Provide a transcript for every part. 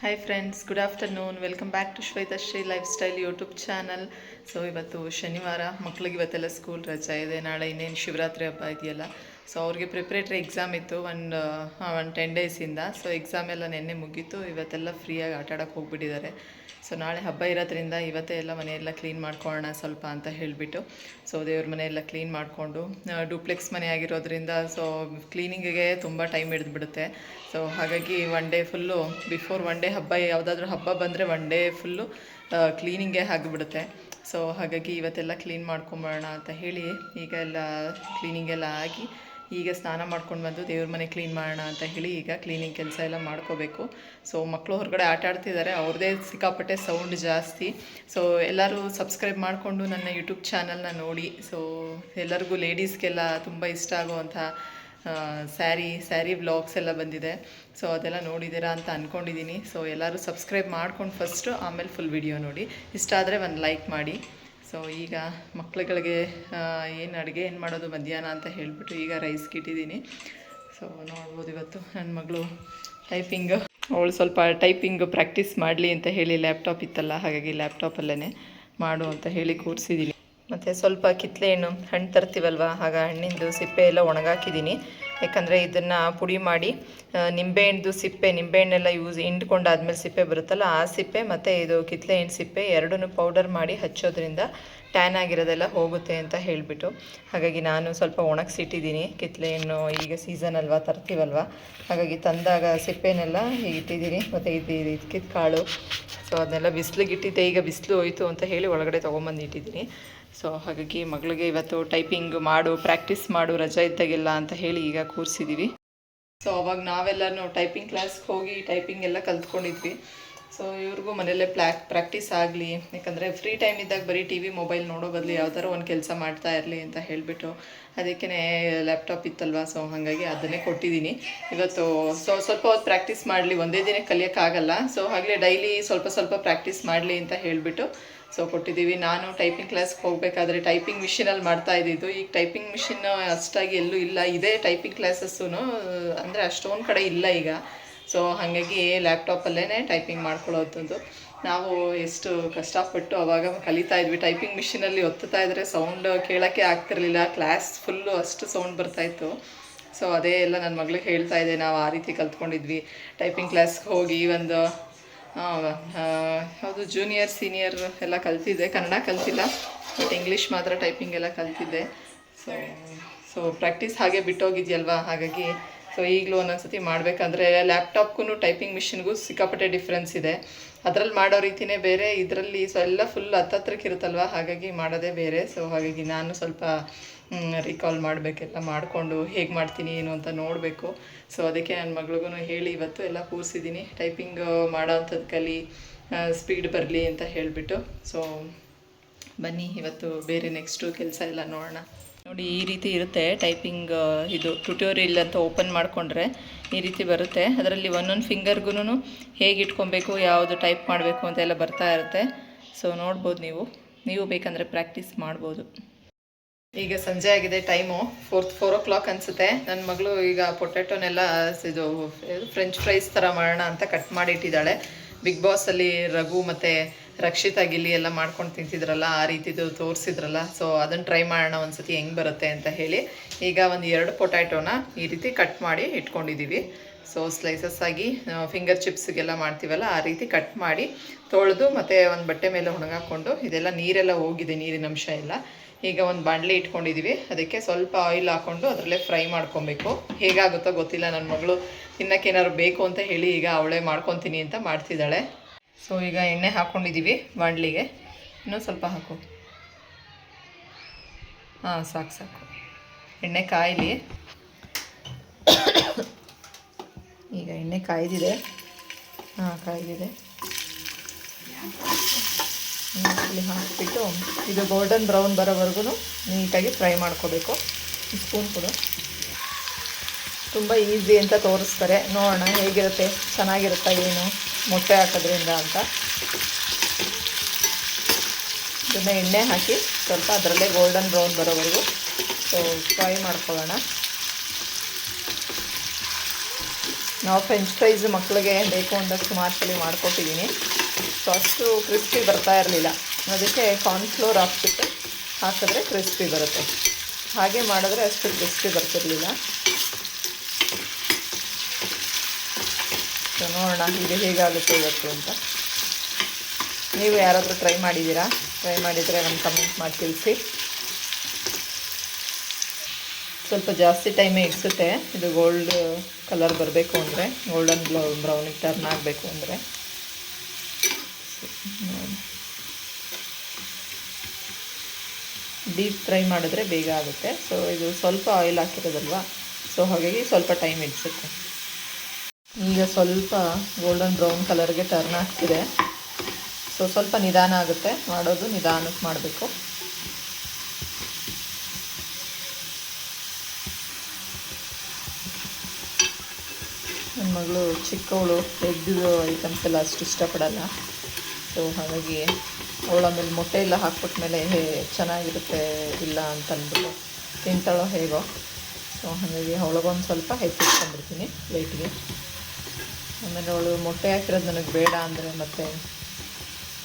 Hi friends, good afternoon. Welcome back to Shwetashree life style YouTube channel. So ಇವತ್ತು ಶನಿವಾರ, ಮಕ್ಳಿಗೆ ಇವತ್ತೆಲ್ಲ ಸ್ಕೂಲ್ ರಜೆ ಇದೆ. ನಾಳೆ ಇನ್ನೇನು ಶಿವರಾತ್ರಿ ಹಬ್ಬ ಇದೆಯಲ್ಲ, ಸೊ ಅವ್ರಿಗೆ ಪ್ರಿಪ್ರೇಟ್ರಿ ಎಕ್ಸಾಮ್ ಇತ್ತು ಒಂದು 10 ಡೇಸಿಂದ. ಸೊ ಎಕ್ಸಾಮ್ ಎಲ್ಲ ನೆನ್ನೆ ಮುಗೀತು. ಇವತ್ತೆಲ್ಲ ಫ್ರೀಯಾಗಿ ಆಟ ಆಡೋಕ್ಕೆ ಹೋಗ್ಬಿಟ್ಟಿದ್ದಾರೆ. ಸೊ ನಾಳೆ ಹಬ್ಬ ಇರೋದ್ರಿಂದ ಇವತ್ತೇ ಎಲ್ಲ ಮನೆಯೆಲ್ಲ ಕ್ಲೀನ್ ಮಾಡ್ಕೊಳ್ಳೋಣ ಸ್ವಲ್ಪ ಅಂತ ಹೇಳಿಬಿಟ್ಟು, ಸೊ ದೇವ್ರ ಮನೆಯೆಲ್ಲ ಕ್ಲೀನ್ ಮಾಡಿಕೊಂಡು, ಡೂಪ್ಲೆಕ್ಸ್ ಮನೆ ಆಗಿರೋದ್ರಿಂದ ಸೊ ಕ್ಲೀನಿಂಗಿಗೆ ತುಂಬ ಟೈಮ್ ಹಿಡಿದ್ಬಿಡುತ್ತೆ. ಸೊ ಹಾಗಾಗಿ one day full before one day ಹಬ್ಬ, ಯಾವುದಾದ್ರೂ ಹಬ್ಬ ಬಂದರೆ ಒನ್ ಡೇ ಫುಲ್ಲು ಕ್ಲೀನಿಂಗೇ ಆಗಿಬಿಡುತ್ತೆ. ಸೊ ಹಾಗಾಗಿ ಇವತ್ತೆಲ್ಲ ಕ್ಲೀನ್ ಮಾಡ್ಕೊಂಬರೋಣ ಅಂತ ಹೇಳಿ ಈಗ ಎಲ್ಲ ಕ್ಲೀನಿಂಗೆಲ್ಲ ಆಗಿ ಈಗ ಸ್ನಾನ ಮಾಡ್ಕೊಂಡು ಬಂದು ದೇವ್ರ ಮನೆ ಕ್ಲೀನ್ ಮಾಡೋಣ ಅಂತ ಹೇಳಿ ಈಗ ಕ್ಲೀನಿಂಗ್ ಕೆಲಸ ಎಲ್ಲ ಮಾಡ್ಕೋಬೇಕು. ಸೊ ಮಕ್ಕಳು ಹೊರಗಡೆ ಆಟ ಆಡ್ತಿದ್ದಾರೆ, ಅವ್ರದ್ದೇ ಸಿಕ್ಕಾಪಟ್ಟೆ ಸೌಂಡ್ ಜಾಸ್ತಿ. ಸೊ ಎಲ್ಲರೂ ಸಬ್ಸ್ಕ್ರೈಬ್ ಮಾಡಿಕೊಂಡು ನನ್ನ ಯೂಟ್ಯೂಬ್ ಚಾನಲ್ನ ನೋಡಿ. ಸೊ ಎಲ್ಲರಿಗೂ ಲೇಡೀಸ್ಗೆಲ್ಲ ತುಂಬ ಇಷ್ಟ ಆಗುವಂಥ ಸ್ಯಾರಿ ವ್ಲಾಗ್ಸ್ ಎಲ್ಲ ಬಂದಿದೆ. ಸೊ ಅದೆಲ್ಲ ನೋಡಿದ್ದೀರಾ ಅಂತ ಅಂದ್ಕೊಂಡಿದ್ದೀನಿ. ಸೊ ಎಲ್ಲರೂ ಸಬ್ಸ್ಕ್ರೈಬ್ ಮಾಡ್ಕೊಂಡು ಫಸ್ಟು, ಆಮೇಲೆ ಫುಲ್ ವಿಡಿಯೋ ನೋಡಿ. ಇಷ್ಟ ಆದರೆ ಒಂದು ಲೈಕ್ ಮಾಡಿ. ಸೊ ಈಗ ಮಕ್ಳುಗಳಿಗೆ ಏನು ಅಡುಗೆ ಏನು ಮಾಡೋದು ಮಧ್ಯಾಹ್ನ ಅಂತ ಹೇಳಿಬಿಟ್ಟು ಈಗ ರೈಸ್ಗೆ ಇಟ್ಟಿದ್ದೀನಿ. ಸೊ ನೋಡ್ಬೋದು, ಇವತ್ತು ನನ್ನ ಮಗಳು ಅವಳು ಸ್ವಲ್ಪ ಟೈಪಿಂಗ್ ಪ್ರಾಕ್ಟೀಸ್ ಮಾಡಲಿ ಅಂತ ಹೇಳಿ ಲ್ಯಾಪ್ಟಾಪ್ ಇತ್ತಲ್ಲ, ಹಾಗಾಗಿ ಲ್ಯಾಪ್ಟಾಪಲ್ಲೇ ಮಾಡು ಅಂತ ಹೇಳಿ ಕೂರಿಸಿದ್ದೀನಿ. ಮತ್ತು ಸ್ವಲ್ಪ ಕಿತ್ತಲೆ ಹಣ್ಣು ತರ್ತೀವಲ್ವ, ಆಗ ಹಣ್ಣಿಂದು ಸಿಪ್ಪೆ ಎಲ್ಲ ಒಣಗಾಕಿದ್ದೀನಿ. ಯಾಕಂದರೆ ಇದನ್ನು ಪುಡಿ ಮಾಡಿ ನಿಂಬೆಹಣ್ಣು ಸಿಪ್ಪೆ, ನಿಂಬೆಹಣ್ಣೆಲ್ಲ ಹಿಂಡ್ಕೊಂಡಾದ್ಮೇಲೆ ಸಿಪ್ಪೆ ಬರುತ್ತಲ್ಲ, ಆ ಸಿಪ್ಪೆ ಮತ್ತು ಇದು ಕಿತ್ತಲೆ ಹಣ್ಣು ಸಿಪ್ಪೆ ಎರಡನ್ನೂ ಪೌಡರ್ ಮಾಡಿ ಹಚ್ಚೋದ್ರಿಂದ ಟ್ಯಾನ್ ಆಗಿರೋದೆಲ್ಲ ಹೋಗುತ್ತೆ ಅಂತ ಹೇಳಿಬಿಟ್ಟು, ಹಾಗಾಗಿ ನಾನು ಸ್ವಲ್ಪ ಒಣಗಿಸಿಟ್ಟಿದ್ದೀನಿ. ಕಿತ್ತಲೆ ಹಣ್ಣು ಈಗ ಸೀಸನ್ ಅಲ್ವಾ, ತರ್ತೀವಲ್ವ, ಹಾಗಾಗಿ ತಂದಾಗ ಸಿಪ್ಪೆನೆಲ್ಲ ಇಟ್ಟಿದ್ದೀನಿ. ಮತ್ತು ಇದಕ್ಕಿದ ಕಾಳು, ಸೊ ಅದನ್ನೆಲ್ಲ ಬಿಸಿಲಿಗೆ ಇಟ್ಟಿದ್ದೆ. ಈಗ ಬಿಸಿಲು ಹೋಯಿತು ಅಂತ ಹೇಳಿ ಒಳಗಡೆ ತೊಗೊಂಬಂದು ಇಟ್ಟಿದ್ದೀನಿ. ಸೊ ಹಾಗಾಗಿ ಮಗಳಿಗೆ ಇವತ್ತು ಟೈಪಿಂಗ್ ಮಾಡು, ಪ್ರಾಕ್ಟೀಸ್ ಮಾಡು ರಜೆ ಇದ್ದಾಗೆಲ್ಲ ಅಂತ ಹೇಳಿ ಈಗ ಕೂರಿಸಿದ್ದೀವಿ. ಸೊ ಅವಾಗ ನಾವೆಲ್ಲರೂ ಟೈಪಿಂಗ್ ಕ್ಲಾಸ್ಗೆ ಹೋಗಿ ಟೈಪಿಂಗ್ ಎಲ್ಲ ಕಲ್ತ್ಕೊಂಡಿದ್ವಿ. ಸೊ ಇವ್ರಿಗೂ ಮನೆಯಲ್ಲೇ ಪ್ರಾಕ್ಟೀಸ್ ಆಗಲಿ, ಯಾಕಂದರೆ ಫ್ರೀ ಟೈಮ್ ಇದ್ದಾಗ ಬರೀ ಟಿ ವಿ ಮೊಬೈಲ್ ನೋಡೋ ಬದಲು ಯಾವ್ದಾರು ಒಂದು ಕೆಲಸ ಮಾಡ್ತಾ ಇರಲಿ ಅಂತ ಹೇಳಿಬಿಟ್ಟು, ಅದಕ್ಕೇ ಲ್ಯಾಪ್ಟಾಪ್ ಇತ್ತಲ್ವ, ಸೊ ಹಾಗಾಗಿ ಅದನ್ನೇ ಕೊಟ್ಟಿದ್ದೀನಿ ಇವತ್ತು. ಸೊ ಸ್ವಲ್ಪ ಹೊತ್ತು ಪ್ರಾಕ್ಟೀಸ್ ಮಾಡಲಿ, ಒಂದೇ ದಿನ ಕಲಿಯೋಕ್ಕಾಗಲ್ಲ. ಸೊ ಹಾಗಲೇ ಡೈಲಿ ಸ್ವಲ್ಪ ಸ್ವಲ್ಪ ಪ್ರಾಕ್ಟೀಸ್ ಮಾಡಲಿ ಅಂತ ಹೇಳಿಬಿಟ್ಟು ಸೊ ಕೊಟ್ಟಿದ್ದೀವಿ. ನಾನು ಟೈಪಿಂಗ್ ಕ್ಲಾಸ್ಗೆ ಹೋಗಬೇಕಾದ್ರೆ ಟೈಪಿಂಗ್ ಮಿಷಿನಲ್ಲಿ ಮಾಡ್ತಾ ಇದ್ದಿದ್ದು. ಈಗ ಟೈಪಿಂಗ್ ಮಿಷಿನ್ ಅಷ್ಟಾಗಿ ಎಲ್ಲೂ ಇಲ್ಲ. ಇದೇ ಟೈಪಿಂಗ್ ಕ್ಲಾಸಸ್ಸೂ ಅಂದರೆ ಅಷ್ಟೊಂದು ಕಡೆ ಇಲ್ಲ ಈಗ. ಸೊ ಹಾಗಾಗಿ ಲ್ಯಾಪ್ಟಾಪಲ್ಲೇ ಟೈಪಿಂಗ್ ಮಾಡ್ಕೊಳ್ಳೋದು. ನಾವು ಎಷ್ಟು ಕಷ್ಟಪಟ್ಟು ಅವಾಗ ಕಲಿತಾ ಇದ್ವಿ. ಟೈಪಿಂಗ್ ಮಿಷಿನಲ್ಲಿ ಒತ್ತುತ್ತಾ ಇದ್ದರೆ ಸೌಂಡ್ ಕೇಳೋಕ್ಕೆ ಆಗ್ತಿರಲಿಲ್ಲ, ಕ್ಲಾಸ್ ಫುಲ್ಲು ಅಷ್ಟು ಸೌಂಡ್ ಬರ್ತಾಯಿತ್ತು. ಸೊ ಅದೇ ಎಲ್ಲ ನನ್ನ ಮಗಳಿಗೆ ಹೇಳ್ತಾ ಇದ್ದೆ, ನಾವು ಆ ರೀತಿ ಕಲ್ತ್ಕೊಂಡಿದ್ವಿ. ಟೈಪಿಂಗ್ ಕ್ಲಾಸ್ಗೆ ಹೋಗಿ ಒಂದು ಯಾವುದು ಜೂನಿಯರ್ ಸೀನಿಯರ್ ಎಲ್ಲ ಕಲ್ತಿದ್ದೆ. ಕನ್ನಡ ಕಲ್ತಿಲ್ಲ, ಬಟ್ ಇಂಗ್ಲೀಷ್ ಮಾತ್ರ ಟೈಪಿಂಗ್ ಎಲ್ಲ ಕಲ್ತಿದ್ದೆ. ಸೊ ಪ್ರಾಕ್ಟೀಸ್ ಹಾಗೆ ಬಿಟ್ಟೋಗಿದ್ಯಲ್ವ, ಹಾಗಾಗಿ ಸೊ ಈಗಲೂ ಒಂದೊಂದು ಸತಿ ಮಾಡಬೇಕಂದ್ರೆ ಲ್ಯಾಪ್ಟಾಪ್ಗೂ ಟೈಪಿಂಗ್ ಮಿಷಿನ್ಗೂ ಸಿಕ್ಕಾಪಟ್ಟೆ ಡಿಫ್ರೆನ್ಸ್ ಇದೆ. ಅದರಲ್ಲಿ ಮಾಡೋ ರೀತಿಯೇ ಬೇರೆ, ಇದರಲ್ಲಿ ಸೊ ಎಲ್ಲ ಫುಲ್ ಹತ್ತತ್ರಕ್ಕೆ ಇರುತ್ತಲ್ವ, ಹಾಗಾಗಿ ಮಾಡೋದೇ ಬೇರೆ. ಸೊ ಹಾಗಾಗಿ ನಾನು ಸ್ವಲ್ಪ ರಿಕಾಲ್ ಮಾಡಬೇಕೆಲ್ಲ ಮಾಡಿಕೊಂಡು ಹೇಗೆ ಮಾಡ್ತೀನಿ ಏನು ಅಂತ ನೋಡಬೇಕು. ಸೊ ಅದಕ್ಕೆ ನನ್ನ ಮಗಳಿಗೂ ಹೇಳಿ ಇವತ್ತು ಎಲ್ಲ ಕೂರಿಸಿದ್ದೀನಿ. ಟೈಪಿಂಗ್ ಮಾಡೋ ಅಂಥದ್ದು ಕಲಿ, ಸ್ಪೀಡ್ ಬರಲಿ ಅಂತ ಹೇಳಿಬಿಟ್ಟು. ಸೊ ಬನ್ನಿ ಇವತ್ತು ಬೇರೆ ನೆಕ್ಸ್ಟು ಕೆಲಸ ಎಲ್ಲ ನೋಡೋಣ. ನೋಡಿ, ಈ ರೀತಿ ಇರುತ್ತೆ ಟೈಪಿಂಗ್. ಇದು ಟ್ಯುಟೋರಿಯಲ್ ಅಂತ ಓಪನ್ ಮಾಡಿಕೊಂಡ್ರೆ ಈ ರೀತಿ ಬರುತ್ತೆ. ಅದರಲ್ಲಿ ಒಂದೊಂದು ಫಿಂಗರ್ಗೂ ಹೇಗೆ ಇಟ್ಕೊಬೇಕು, ಯಾವುದು ಟೈಪ್ ಮಾಡಬೇಕು ಅಂತೆಲ್ಲ ಬರ್ತಾ ಇರುತ್ತೆ. ಸೊ ನೋಡ್ಬೋದು, ನೀವು ಬೇಕಂದರೆ ಪ್ರಾಕ್ಟೀಸ್ ಮಾಡ್ಬೋದು. ಈಗ ಸಂಜೆ ಆಗಿದೆ, ಟೈಮು 4 o'clock ಅನಿಸುತ್ತೆ. ನನ್ನ ಮಗಳು ಈಗ ಪೊಟ್ಯಾಟೋನೆಲ್ಲ ಇದು ಫ್ರೆಂಚ್ ಫ್ರೈಸ್ ಥರ ಮಾಡೋಣ ಅಂತ ಕಟ್ ಮಾಡಿಟ್ಟಿದ್ದಾಳೆ. ಬಿಗ್ ಬಾಸಲ್ಲಿ ರಘು ಮತ್ತು ರಕ್ಷಿತಾ ಗಿಲ್ಲಿ ಎಲ್ಲ ಮಾಡ್ಕೊಂಡು ತಿಂತಿದ್ರಲ್ಲ, ಆ ರೀತಿದು ತೋರಿಸಿದ್ರಲ್ಲ. ಸೊ ಅದನ್ನು ಟ್ರೈ ಮಾಡೋಣ ಒಂದು ಸತಿ ಹೆಂಗೆ ಬರುತ್ತೆ ಅಂತ ಹೇಳಿ ಈಗ ಒಂದು 2 ಪೊಟ್ಯಾಟೋನ ಈ ರೀತಿ ಕಟ್ ಮಾಡಿ ಇಟ್ಕೊಂಡಿದ್ದೀವಿ. ಸೊ ಸ್ಲೈಸಸ್ ಆಗಿ ಫಿಂಗರ್ ಚಿಪ್ಸ್ಗೆಲ್ಲ ಮಾಡ್ತೀವಲ್ಲ, ಆ ರೀತಿ ಕಟ್ ಮಾಡಿ ತೊಳೆದು ಮತ್ತು ಒಂದು ಬಟ್ಟೆ ಮೇಲೆ ಒಣಗಾಕೊಂಡು, ಇದೆಲ್ಲ ನೀರೆಲ್ಲ ಹೋಗಿದೆ, ನೀರಿನ ಅಂಶ ಎಲ್ಲ. ಈಗ ಒಂದು ಬಾಣಲೆ ಇಟ್ಕೊಂಡಿದ್ದೀವಿ, ಅದಕ್ಕೆ ಸ್ವಲ್ಪ ಆಯಿಲ್ ಹಾಕ್ಕೊಂಡು ಅದರಲ್ಲೇ ಫ್ರೈ ಮಾಡ್ಕೊಬೇಕು. ಹೇಗಾಗುತ್ತೋ ಗೊತ್ತಿಲ್ಲ, ನನ್ನ ಮಗಳು ತಿನ್ನೋಕ್ಕೇನಾದ್ರು ಬೇಕು ಅಂತ ಹೇಳಿ ಈಗ ಅವಳೇ ಮಾಡ್ಕೊತೀನಿ ಅಂತ ಮಾಡ್ತಿದ್ದಾಳೆ. ಸೊ ಈಗ ಎಣ್ಣೆ ಹಾಕ್ಕೊಂಡಿದ್ದೀವಿ ಬಾಣಲಿಗೆ, ಇನ್ನೂ ಸ್ವಲ್ಪ ಹಾಕು. ಹಾಂ, ಸಾಕು. ಎಣ್ಣೆ ಕಾಯಲಿ. ಈಗ ಎಣ್ಣೆ ಕಾಯ್ದಿದೆ. ಕಾಯ್ದಿದೆ. ಇಲ್ಲಿ ಹಾಕಿಬಿಟ್ಟು ಇದು ಗೋಲ್ಡನ್ ಬ್ರೌನ್ ಬರೋವರೆಗೂ ನೀಟಾಗಿ ಫ್ರೈ ಮಾಡ್ಕೋಬೇಕು. ಸ್ಪೂನ್ ಕೊಡು. ತುಂಬ ಈಸಿ ಅಂತ ತೋರಿಸ್ತಾರೆ, ನೋಡೋಣ ಹೇಗಿರುತ್ತೆ, ಚೆನ್ನಾಗಿರುತ್ತಾ ಏನು ಮೊಟ್ಟೆ ಹಾಕೋದ್ರಿಂದ ಅಂತ. ಇದನ್ನು ಎಣ್ಣೆ ಹಾಕಿ ಸ್ವಲ್ಪ ಅದರಲ್ಲೇ ಗೋಲ್ಡನ್ ಬ್ರೌನ್ ಬರೋವರೆಗೂ ಸೊ ಫ್ರೈ ಮಾಡ್ಕೊಳ್ಳೋಣ. ನಾವು ಫ್ರೆಂಚ್ ಫ್ರೈಸ್ ಮಕ್ಕಳಿಗೆ ಬೇಕು ಅಂತ ಸುಮಾರು ಸಲ ಮಾಡಿಕೊಟ್ಟಿದ್ದೀನಿ. ಸೊ ಅಷ್ಟು ಕ್ರಿಸ್ಪಿ ಬರ್ತಾ ಇರಲಿಲ್ಲ, ಅದಕ್ಕೆ ಕಾರ್ನ್ಫ್ಲೋರ್ ಹಾಕಿದ್ರೆ ಕ್ರಿಸ್ಪಿ ಬರುತ್ತೆ. ಹಾಗೆ ಮಾಡಿದ್ರೆ ಅಷ್ಟು ಕ್ರಿಸ್ಪಿ ಬರ್ತಿರಲಿಲ್ಲ. ಸೊ ನೋಡೋಣ ಇದು ಹೇಗಾಗುತ್ತೆ ಇವತ್ತು ಅಂತ. ನೀವು ಯಾರಾದರೂ ಟ್ರೈ ಮಾಡಿದ್ದೀರಾ? ಟ್ರೈ ಮಾಡಿದರೆ ಒಂದು ಕಮೆಂಟ್ ಮಾಡಿ ತಿಳಿಸಿ. ಸ್ವಲ್ಪ ಜಾಸ್ತಿ ಟೈಮೇ ಇಡಿಸುತ್ತೆ ಇದು ಗೋಲ್ಡ್ ಕಲರ್ ಬರಬೇಕು ಅಂದರೆ, ಗೋಲ್ಡನ್ ಬ್ರೌನಿಗೆ ಟರ್ನ್ ಆಗಬೇಕು ಅಂದರೆ. ಡೀಪ್ ಫ್ರೈ ಮಾಡಿದ್ರೆ ಬೇಗ ಆಗುತ್ತೆ. ಸೊ ಇದು ಸ್ವಲ್ಪ ಆಯಿಲ್ ಹಾಕಿರೋದಲ್ವ, ಸೊ ಹಾಗಾಗಿ ಸ್ವಲ್ಪ ಟೈಮ್ ಹಿಡಿಸುತ್ತೆ. ಈಗ ಸ್ವಲ್ಪ ಗೋಲ್ಡನ್ ಬ್ರೌನ್ ಕಲರ್ಗೆ ಟರ್ನ್ ಆಗ್ತಿದೆ. ಸೊ ಸ್ವಲ್ಪ ನಿಧಾನ ಆಗುತ್ತೆ ಮಾಡೋದು, ನಿಧಾನಕ್ಕೆ ಮಾಡಬೇಕು. ನನ್ನ ಮಗಳು ಚಿಕ್ಕವಳು ಎಗ್ದು ಐಟಮ್ಸ್ ಎಲ್ಲ ಅಷ್ಟು ಇಷ್ಟಪಡಲ್ಲ. ಸೊ ಹಾಗಾಗಿ ಅವಳ ಮೇಲೆ ಮೊಟ್ಟೆ ಎಲ್ಲ ಹಾಕ್ಬಿಟ್ಮೇಲೆ ಚೆನ್ನಾಗಿರುತ್ತೆ ಇಲ್ಲ ಅಂತ ಅಂದ್ಬಿಟ್ಟು ತಿಂತಾಳೋ ಹೇಗೋ. ಸೊ ಹಾಗಾಗಿ ಅವಳಿಗೊಂದು ಸ್ವಲ್ಪ ಹೆಚ್ಚಿಟ್ಕೊಂಡ್ಬಿಡ್ತೀನಿ ಲೇಟ್ಗೆ. ಆಮೇಲೆ ಅವಳು ಮೊಟ್ಟೆ ಹಾಕಿರೋದು ನನಗೆ ಬೇಡ ಅಂದರೆ ಮತ್ತೆ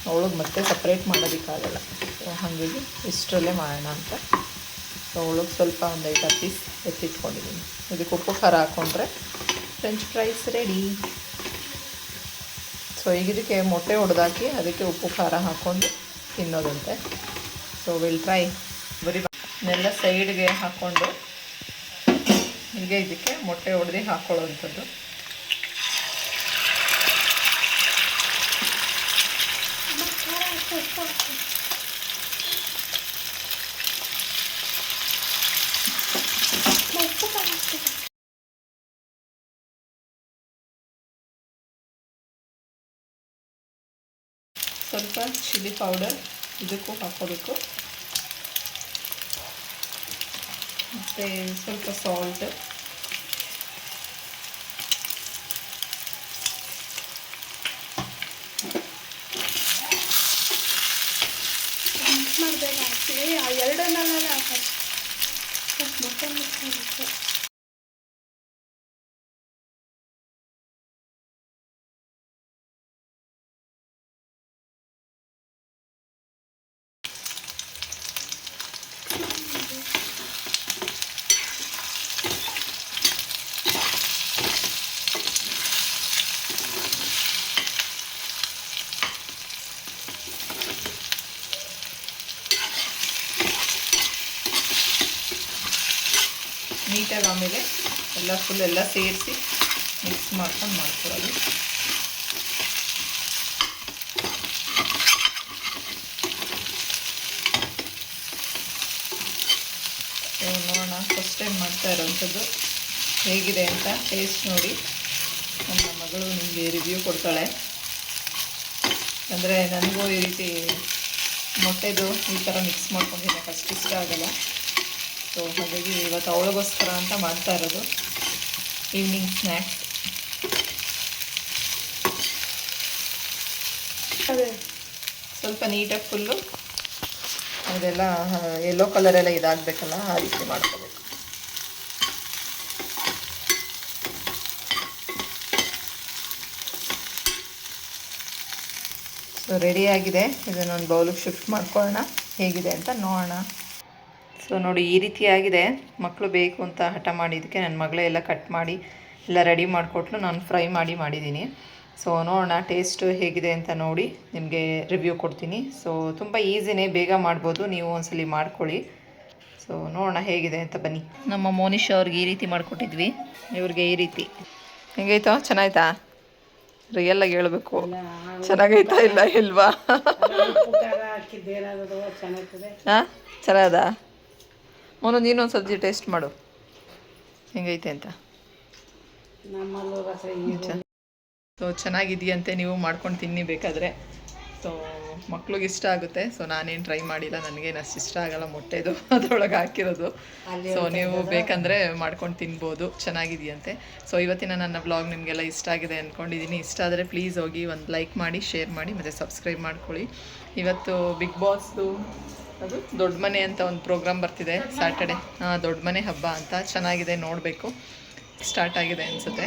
ಅವಳಿಗೆ ಮತ್ತೆ ಸಪ್ರೇಟ್ ಮಾಡೋದಕ್ಕಾಗಲ್ಲ. ಸೊ ಹಾಗಾಗಿ ಇಷ್ಟರಲ್ಲೇ ಮಾಡೋಣ ಅಂತ. ಸೊ ಅವಳಿಗೆ ಸ್ವಲ್ಪ ಒಂದು 5 ಪೀಸ್ ಎತ್ತಿಟ್ಕೊಂಡಿದ್ದೀನಿ. ಇದಕ್ಕೆ ಉಪ್ಪು ಖಾರ ಹಾಕ್ಕೊಂಡ್ರೆ ಫ್ರೆಂಚ್ ಫ್ರೈಸ್ ರೆಡಿ. ಸೊ ಈಗ ಇದಕ್ಕೆ ಮೊಟ್ಟೆ ಹೊಡೆದಾಕಿ ಅದಕ್ಕೆ ಉಪ್ಪು ಖಾರ ಹಾಕ್ಕೊಂಡು ತಿನ್ನೋದಂತೆ. So will try. ಬರೀ ಇದನ್ನೆಲ್ಲ ಸೈಡ್ಗೆ ಹಾಕ್ಕೊಂಡು ಹೀಗೆ ಇದಕ್ಕೆ ಮೊಟ್ಟೆ ಹೊಡೆದು ಹಾಕ್ಕೊಳ್ಳೋವಂಥದ್ದು. ಸ್ವಲ್ಪ ಚಿಲ್ಲಿ ಪೌಡರ್ ಇದಕ್ಕೂ ಹಾಕ್ಕೋಬೇಕು, ಮತ್ತು ಸ್ವಲ್ಪ ಸಾಲ್ಟ್, ಮಾಡಬೇಕಾಗ್ತದೆ. ಎರಡನ್ನೆಲ್ಲ ಹಾಕಿ ಮೊಟ್ಟೆ ಮಿಕ್ಸ್ ಮಾಡಬೇಕು. ನೀಟಾಗಿ ಆಮೇಲೆ ಎಲ್ಲ ಫುಲ್ ಎಲ್ಲ ಸೇರಿಸಿ ಮಿಕ್ಸ್ ಮಾಡ್ಕೊಂಡು ಮಾಡ್ಕೊಳ್ಳೋದು. ಸೊ ನೋಡೋಣ, ಫಸ್ಟ್ ಟೈಮ್ ಮಾಡ್ತಾ ಇರೋವಂಥದ್ದು ಹೇಗಿದೆ ಅಂತ ಟೇಸ್ಟ್ ನೋಡಿ ನನ್ನ ಮಗಳು ನಿಮಗೆ ರಿವ್ಯೂ ಕೊಡ್ತಾಳೆ. ಅಂದರೆ ನನಗೂ ಈ ರೀತಿ ಮೊಟ್ಟೆದು ಈ ಥರ ಮಿಕ್ಸ್ ಮಾಡ್ಕೊಂಡು ತಿನ್ನೋಕೆ ಅಷ್ಟು ಇಷ್ಟ ಆಗಲ್ಲ. ಸೊ ಹಾಗಾಗಿ ಇವತ್ತು ಅವಳಿಗೋಸ್ಕರ ಅಂತ ಮಾಡ್ತಾ ಇರೋದು ಈವ್ನಿಂಗ್ ಸ್ನ್ಯಾಕ್ಸ್. ಅದೇ ಸ್ವಲ್ಪ ನೀಟಾಗಿ ಫುಲ್ಲು ಅದೆಲ್ಲ ಯೆಲ್ಲೋ ಕಲರೆಲ್ಲ ಇದಾಗಬೇಕಲ್ಲ, ಆ ರೀತಿ ಮಾಡ್ಕೋಬೇಕು. ಸೊ ರೆಡಿಯಾಗಿದೆ. ಇದನ್ನೊಂದು ಬೌಲಿಗೆ ಶಿಫ್ಟ್ ಮಾಡ್ಕೊಳ್ಳೋಣ, ಹೇಗಿದೆ ಅಂತ ನೋಡೋಣ. ಸೊ ನೋಡಿ ಈ ರೀತಿಯಾಗಿದೆ. ಮಕ್ಕಳು ಬೇಕು ಅಂತ ಹಠ ಮಾಡಿದ್ದಕ್ಕೆ ನನ್ನ ಮಗಳೇ ಎಲ್ಲ ಕಟ್ ಮಾಡಿ ಎಲ್ಲ ರೆಡಿ ಮಾಡಿಕೊಟ್ಲು. ನಾನು ಫ್ರೈ ಮಾಡಿದ್ದೀನಿ. ಸೊ ನೋಡೋಣ ಟೇಸ್ಟು ಹೇಗಿದೆ ಅಂತ ನೋಡಿ ನಿಮಗೆ ರಿವ್ಯೂ ಕೊಡ್ತೀನಿ. ಸೊ ತುಂಬ ಈಸಿನೇ, ಬೇಗ ಮಾಡ್ಬೋದು, ನೀವು ಒಂದ್ಸಲಿ ಮಾಡ್ಕೊಳ್ಳಿ. ಸೊ ನೋಡೋಣ ಹೇಗಿದೆ ಅಂತ ಬನ್ನಿ. ನಮ್ಮ ಮೋನಿಶ್ ಅವ್ರಿಗೆ ಈ ರೀತಿ ಮಾಡಿಕೊಟ್ಟಿದ್ವಿ, ಇವ್ರಿಗೆ ಈ ರೀತಿ. ಹೆಂಗೈತೋ? ಚೆನ್ನಾಯ್ತಾ? ರಿಯಲ್ಲಾಗಿ ಹೇಳ್ಬೇಕು, ಚೆನ್ನಾಗೈತಾ ಇಲ್ಲ ಇಲ್ವಾ? ಹಾಂ ಚೆನ್ನಾಗದಾ? ಮೋನು ನೀನೊಂದು ಸಬ್ಜಿ ಟೇಸ್ಟ್ ಮಾಡು ಹೆಂಗೈತೆ ಅಂತ. ಸೊ ಚೆನ್ನಾಗಿದೆಯಂತೆ, ನೀವು ಮಾಡ್ಕೊಂಡು ತಿನ್ನಿ ಬೇಕಾದರೆ. ಸೊ ಮಕ್ಳಿಗೆ ಇಷ್ಟ ಆಗುತ್ತೆ. ಸೊ ನಾನೇನು ಟ್ರೈ ಮಾಡಿಲ್ಲ, ನನಗೇನು ಅಷ್ಟು ಇಷ್ಟ ಆಗಲ್ಲ ಮೊಟ್ಟೆದು ಅದರೊಳಗೆ ಹಾಕಿರೋದು. ಸೊ ನೀವು ಬೇಕಂದರೆ ಮಾಡ್ಕೊಂಡು ತಿನ್ಬೋದು, ಚೆನ್ನಾಗಿದೆಯಂತೆ. ಸೊ ಇವತ್ತಿನ ನನ್ನ ವ್ಲಾಗ್ ನಿಮಗೆಲ್ಲ ಇಷ್ಟ ಆಗಿದೆ ಅಂದ್ಕೊಂಡಿದ್ದೀನಿ. ಇಷ್ಟ ಆದರೆ ಪ್ಲೀಸ್ ಹೋಗಿ ಒಂದು ಲೈಕ್ ಮಾಡಿ, ಶೇರ್ ಮಾಡಿ ಮತ್ತು ಸಬ್ಸ್ಕ್ರೈಬ್ ಮಾಡ್ಕೊಳ್ಳಿ. ಇವತ್ತು ಬಿಗ್ ಬಾಸ್ದು ಅದು ದೊಡ್ಡ ಮನೆ ಅಂತ ಒಂದು ಪ್ರೋಗ್ರಾಮ್ ಬರ್ತಿದೆ ಸ್ಯಾಟರ್ಡೆ. ದೊಡ್ಡ ಮನೆ ಹಬ್ಬ ಅಂತ ಚೆನ್ನಾಗಿದೆ, ನೋಡಬೇಕು. ಸ್ಟಾರ್ಟ್ ಆಗಿದೆ ಅನಿಸುತ್ತೆ.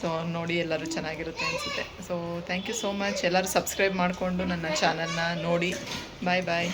ಸೊ ನೋಡಿ ಎಲ್ಲರೂ ಚೆನ್ನಾಗಿರುತ್ತೆ ಅನಿಸುತ್ತೆ. So thank you so much. ಎಲ್ಲರೂ ಸಬ್ಸ್ಕ್ರೈಬ್ ಮಾಡಿಕೊಂಡು ನನ್ನ ಚಾನಲ್ನ ನೋಡಿ. ಬಾಯ್ ಬಾಯ್.